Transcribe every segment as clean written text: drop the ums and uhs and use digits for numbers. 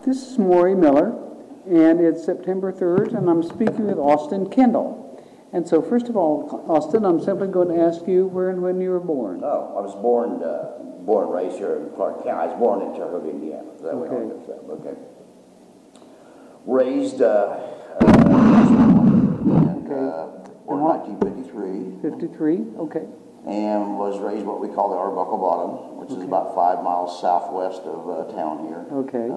This is Maury Miller, and it's September 3rd, and I'm speaking with Austin Kendall. And so, first of all, Austin, I'm simply going to ask you where and when you were born. Oh, I was born and raised here in Clark County. I was born in Terre Haute, Indiana. Is that what I'm saying? Okay. Raised born in 1953. 53, okay. And was raised what we call the Arbuckle Bottom, which is about 5 miles southwest of town here. Okay.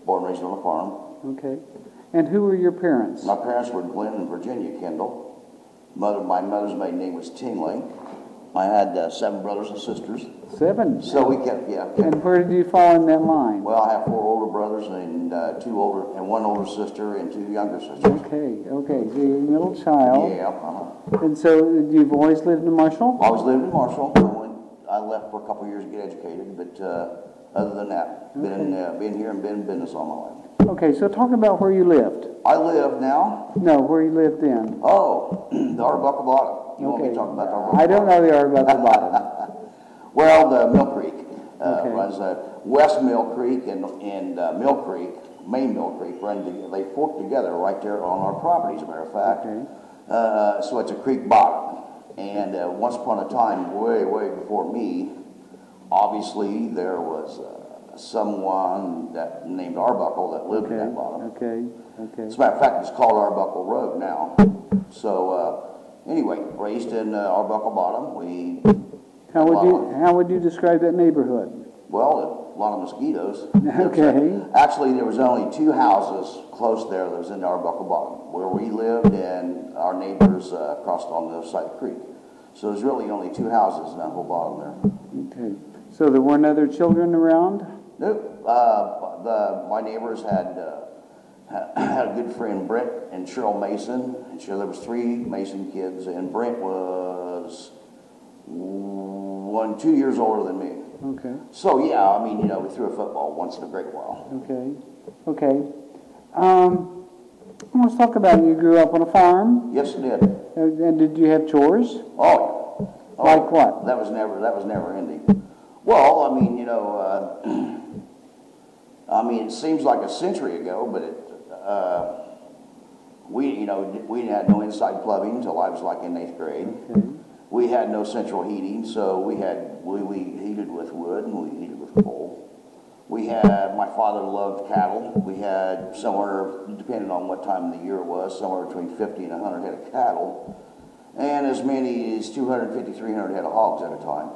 Born and raised on a farm. Okay. And who were your parents? My parents were Glenn and Virginia Kendall. My mother's maiden name was Tingley. I had 7 brothers and sisters. 7? So we kept. And where did you fall in that line? Well, I have 4 older brothers and 1 older sister and 2 younger sisters. Okay. So you're a middle child. Yeah. And so you've always lived in Marshall? Always lived in Marshall. I left for a couple of years to get educated, but other than that, been here and been in business all my life. Okay, so talk about where you lived. I live now. No, where you lived then. Oh, the Arbuckle Bottom. You want me to talk about the Arbuckle Bottom? I don't know the Arbuckle Bottom. Well, the Mill Creek runs West Mill Creek and Mill Creek, Main Mill Creek, they fork together right there on our property, as a matter of fact. Okay. So it's a creek bottom. And once upon a time, way before me, obviously there was someone that named Arbuckle that lived in that bottom. Okay. As a matter of fact, it's called Arbuckle Road now. So anyway, raised in Arbuckle Bottom. How would you describe that neighborhood? Well, a lot of mosquitoes. Okay. Actually, there was only 2 houses close there that was in Arbuckle Bottom, where we lived, and our neighbors crossed on the other side of the creek. So there's really only 2 houses in that whole bottom there. Okay. So there weren't other children around? Nope. My neighbors had a good friend, Brent and Cheryl Mason. And there was 3 Mason kids, and Brent was 2 years older than me. Okay. So yeah, I mean, we threw a football once in a great while. Okay. Let's talk about you grew up on a farm. Yes, I did. And did you have chores? Oh. Like what? That was never ending. Well, I mean, it seems like a century ago, but we had no inside plumbing until I was like in 8th grade. Okay. We had no central heating, so we heated with wood and we heated with coal. My father loved cattle. We had somewhere, depending on what time of the year it was, somewhere between 50 and 100 head of cattle, and as many as 250, 300 head of hogs at a time.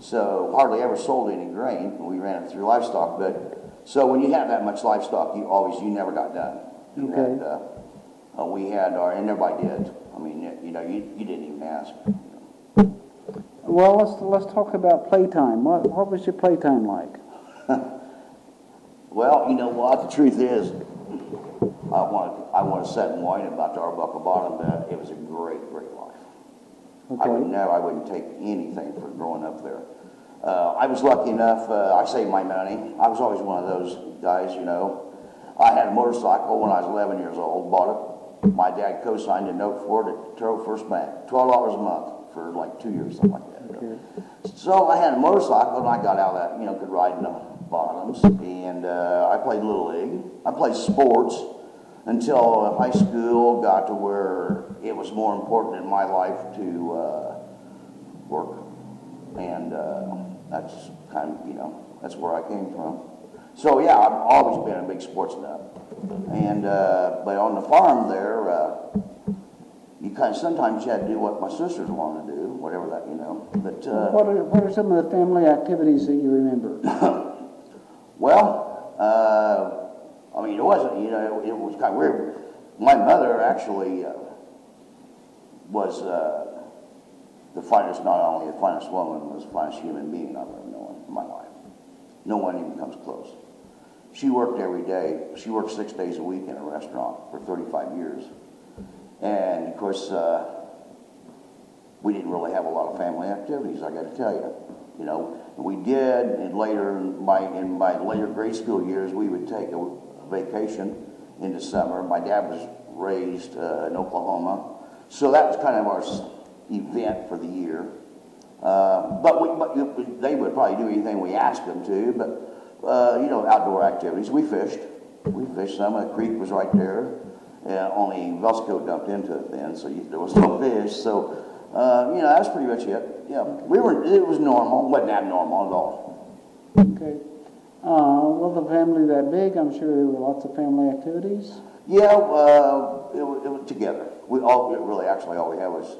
So hardly ever sold any grain. We ran it through livestock, so when you have that much livestock, you never got done. We had and everybody did. I mean, you didn't even ask. Well, let's talk about playtime. What was your playtime like? Well, you know what? The truth is, I want to sit and whine about the Arbuckle Bottom, but it was a great life. Okay. I wouldn't take anything for growing up there. I was lucky enough. I saved my money. I was always one of those guys, I had a motorcycle when I was 11 years old. Bought it. My dad co-signed a note for it at Terrell First Bank. $12 a month for like 2 years, something like that. Okay. So I had a motorcycle, and I got out of that, could ride in the bottoms, and I played Little League. I played sports until high school got to where it was more important in my life to work, and that's kind of, that's where I came from. So yeah, I've always been a big sports nut, and but on the farm there, sometimes you had to do what my sisters wanted to do, whatever that, But what are some of the family activities that you remember? Well, I mean, it wasn't, it was kind of weird. My mother actually was the finest, not only the finest woman, was the finest human being I've ever known in my life. No one even comes close. She worked every day. She worked 6 days a week in a restaurant for 35 years. And of course, we didn't really have a lot of family activities, I got to tell you. We did, and later, in my later grade school years, we would take a vacation in the summer. My dad was raised in Oklahoma, so that was kind of our event for the year. But they would probably do anything we asked them to, but outdoor activities. We fished. We fished some. The creek was right there. Only Vesco dumped into it then, so there was no fish. So, you know, that's pretty much it. Yeah, it was normal. It wasn't abnormal at all. Okay. Was the family that big? I'm sure there were lots of family activities. Yeah, it was together. All we had was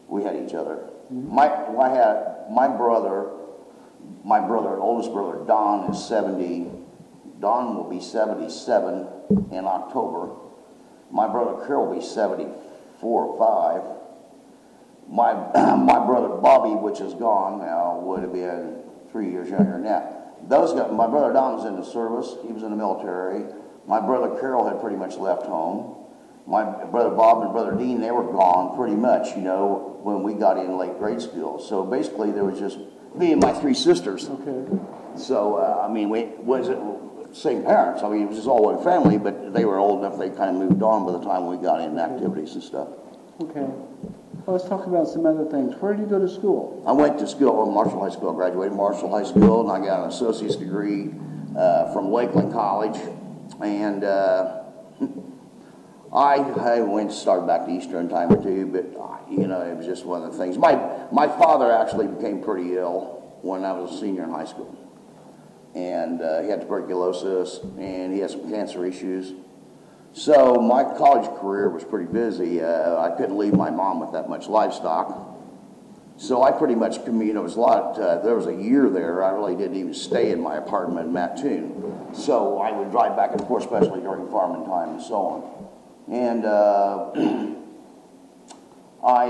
we had each other. Mm-hmm. My brother, oldest brother, Don, is 70. Don will be 77 in October. My brother Carol will be 74 or 5. My brother Bobby, which is gone now, would have been 3 years younger than that. My brother Don was in the service. He was in the military. My brother Carol had pretty much left home. My brother Bob and brother Dean, they were gone pretty much, you know, when we got in late grade school. So basically, there was just me and my 3 sisters. Okay. So, I mean, same parents. I mean, it was just all one family, but they were old enough, they kind of moved on by the time we got in activities and stuff. Okay. Well, let's talk about some other things. Where did you go to school? I went to school, Marshall High School. I graduated Marshall High School, and I got an associate's degree from Lakeland College. And I started back to Eastern time or two, but, you know, it was just one of the things. My father actually became pretty ill when I was a senior in high school. And he had tuberculosis, and he had some cancer issues. So my college career was pretty busy. I couldn't leave my mom with that much livestock. So I pretty much, you know, there was a year there, I really didn't even stay in my apartment in Mattoon. So I would drive back and forth, especially during farming time and so on. And I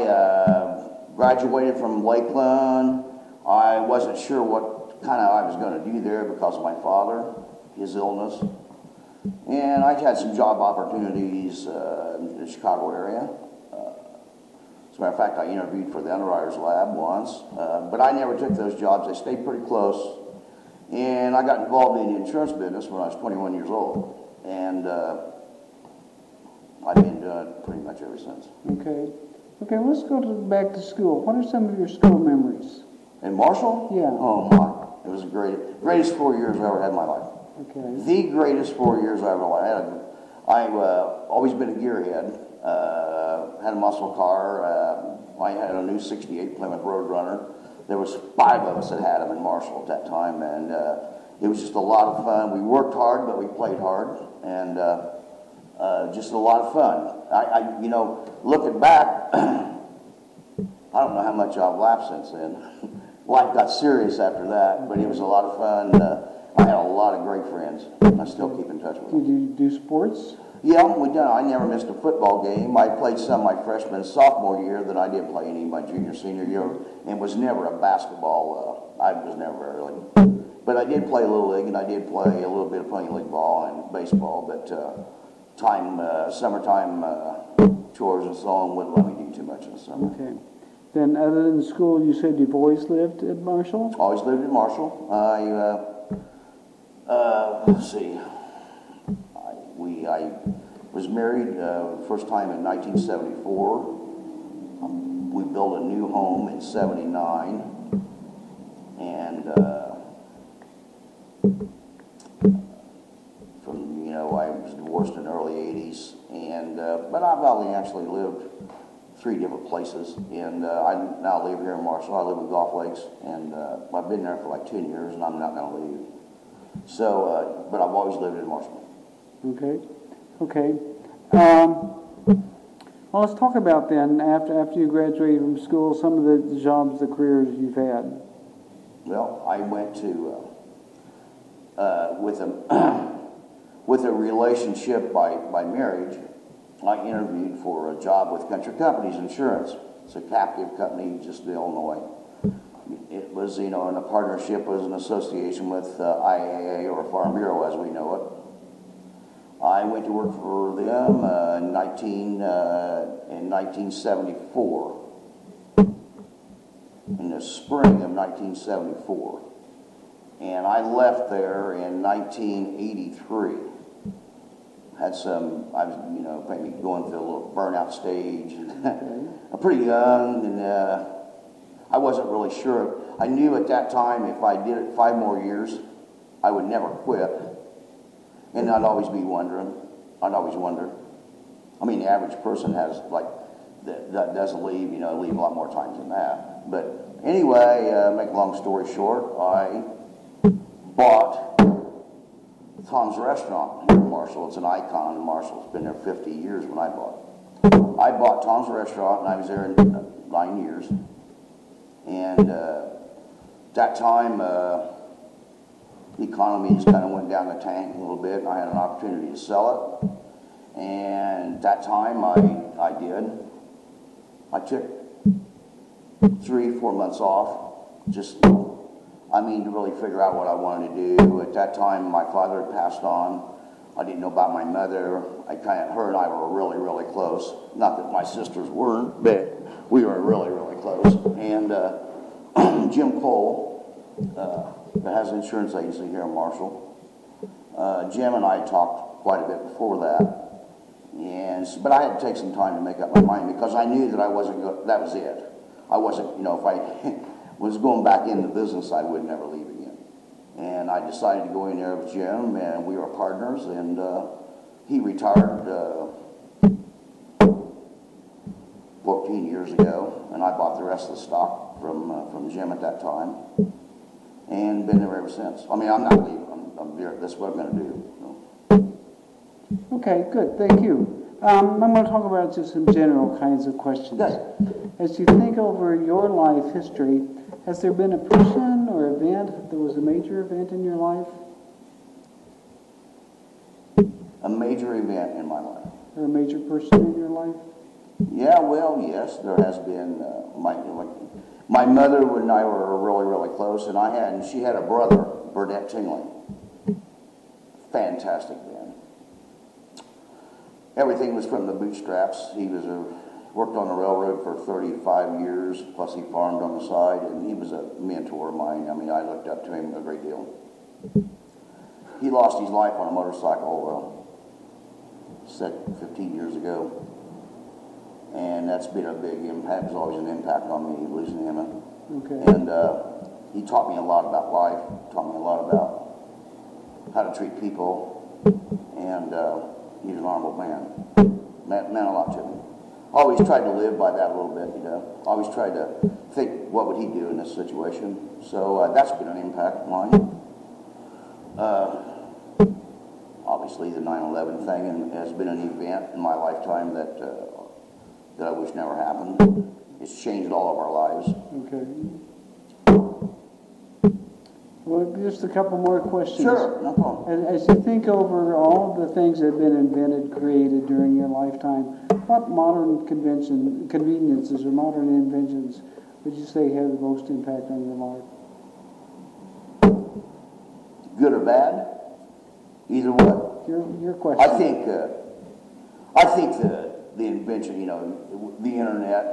graduated from Lakeland. I wasn't sure what kind of I was going to do there because of my father, his illness. And I had some job opportunities in the Chicago area. As a matter of fact, I interviewed for the Underwriters Lab once, but I never took those jobs. I stayed pretty close. And I got involved in the insurance business when I was 21 years old. And I've been doing it pretty much ever since. Okay. Okay, let's go back to school. What are some of your school memories? In Marshall? Yeah. Oh, my. It was the greatest 4 years I ever had in my life. Okay. The greatest 4 years I ever had. I've always been a gearhead. Had a muscle car. I had a new 68 Plymouth Roadrunner. There was 5 of us that had them in Marshall at that time, and it was just a lot of fun. We worked hard, but we played hard, and just a lot of fun. You know, looking back, I don't know how much I've laughed since then. Life got serious after that, but it was a lot of fun. I had a lot of great friends. I still keep in touch with them. Did you do sports? Yeah, we done. I never missed a football game. I played some my freshman and sophomore year, then I didn't play any my junior, senior year, and was never a basketball. I was never really. But I did play a little league, and I did play a little bit of playing league ball and baseball, but summertime chores and so on wouldn't let me do too much in the summer. Okay. Then other than school, you said you've always lived at Marshall? Always lived in Marshall. Let's see. I was married first time in 1974. We built a new home in 79. And I was divorced in the early 80s. And but I've only actually lived 3 different places. And I now live here in Marshall. I live in Gulf Lakes. And I've been there for like 10 years, and I'm not going to leave. So, but I've always lived in Marshall. Okay. Okay. Well, let's talk about then, after you graduated from school, some of the jobs, the careers you've had. Well, I went to, with a relationship by marriage, I interviewed for a job with Country Companies Insurance. It's a captive company just in Illinois. It was, in a partnership, was an association with IAA, or Farm Bureau as we know it. I went to work for them in 1974, in the spring of 1974. And I left there in 1983. I was, maybe going through a little burnout stage. I'm pretty young, and I wasn't really sure. I knew at that time if I did it 5 more years, I would never quit. And I'd always be wondering. I'd always wonder. I mean, the average person has, like, that doesn't leave, leave a lot more times than that. But anyway, make a long story short, I bought Tom's Restaurant here in Marshall. It's an icon in Marshall. It's been there 50 years when I bought it. I bought Tom's Restaurant, and I was there in 9 years. And that time, the economy just kind of went down the tank a little bit, and I had an opportunity to sell it. And that time, I did. I took 3-4 months off, just, to really figure out what I wanted to do. At that time, my father had passed on. I didn't know about my mother. Her and I were really, really close. Not that my sisters weren't, but we were really, really close. And Jim Cole, that has an insurance agency here in Marshall, Jim and I talked quite a bit before that. But I had to take some time to make up my mind because I knew that I wasn't going, that was it. I wasn't, if I was going back into business, I would never leave again. And I decided to go in there with Jim, and we were partners, and he retired 14 years ago, and I bought the rest of the stock from Jim at that time, and been there ever since. I'm not leaving. I'm here. That's what I'm going to do. Okay, good. Thank you. I'm going to talk about just some general kinds of questions. Good. As you think over your life history, has there been a person or event that was a major event in your life? A major event in my life. Or a major person in your life? Yeah, well, yes, there has been. My mother and I were really, really close, and she had a brother, Burdette Tingley. Fantastic man. Everything was from the bootstraps. He worked on the railroad for 35 years, plus he farmed on the side, and he was a mentor of mine. I looked up to him a great deal. He lost his life on a motorcycle 15 years ago, and that's been a big impact. There's always an impact on me losing him. Okay. And he taught me a lot about life, taught me a lot about how to treat people, and he's an honorable man. Meant a lot to me. Always tried to live by that a little bit, Always tried to think, what would he do in this situation? So that's been an impact of mine. Obviously, the 9/11 thing has been an event in my lifetime that I wish never happened. It's changed all of our lives. Okay. Well, just a couple more questions. Sure, no problem. As you think over all of the things that have been invented, created during your lifetime, what modern conveniences or modern inventions would you say have the most impact on your life? Good or bad? Either way. Your question. I think the invention, the internet,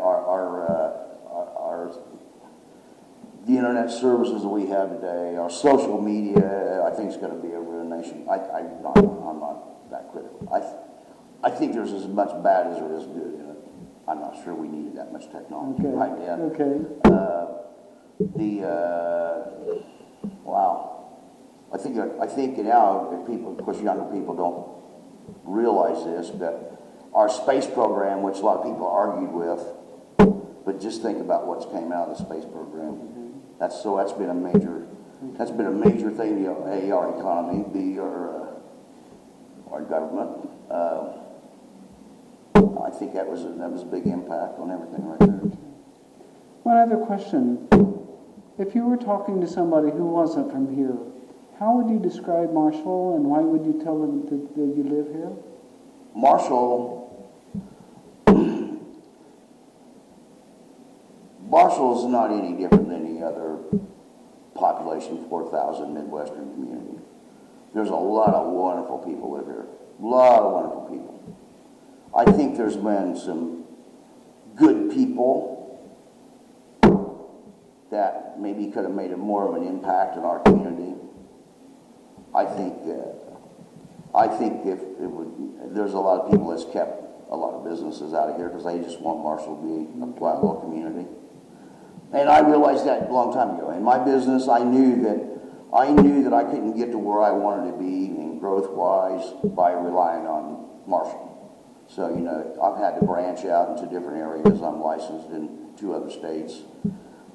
the internet services that we have today, our social media, I think it's going to be a ruination. I'm not that critical. I think there's as much bad as there is good in it. I'm not sure we needed that much technology right then. Okay. Wow. I think now, people, of course, younger people don't realize this, but our space program, which a lot of people argued with, but just think about what's came out of the space program. That's been a major thing. A, our economy, B, our government. I think that was a big impact on everything right there. One other question. If you were talking to somebody who wasn't from here, how would you describe Marshall, and why would you tell them that you live here? Marshall's not any different than any other population, 4,000 Midwestern community. There's a lot of wonderful people live here. A lot of wonderful people. I think there's been some good people that maybe could have made more of an impact in our community. I think there's a lot of people that's kept a lot of businesses out of here because they just want Marshall to be a quiet little community. And I realized that a long time ago. In my business, I knew that I knew that I couldn't get to where I wanted to be in growth-wise by relying on Marshall. So, you know, I've had to branch out into different areas. I'm licensed in 2 other states.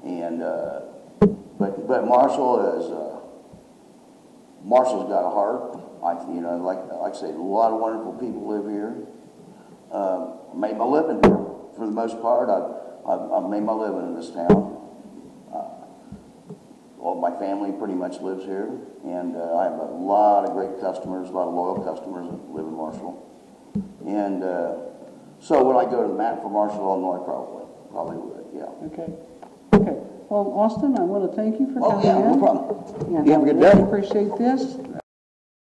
And, but Marshall's got a heart. You know, like I say, a lot of wonderful people live here. Made my living here for the most part. I've made my living in this town. All my family pretty much lives here, and I have a lot of great customers, a lot of loyal customers that live in Marshall. And so would I go to the mat for Marshall, Illinois? Probably would, yeah. Okay. Okay. Well, Austin, I want to thank you for coming in. Oh, yeah, no problem. And You have a good I really day. appreciate this.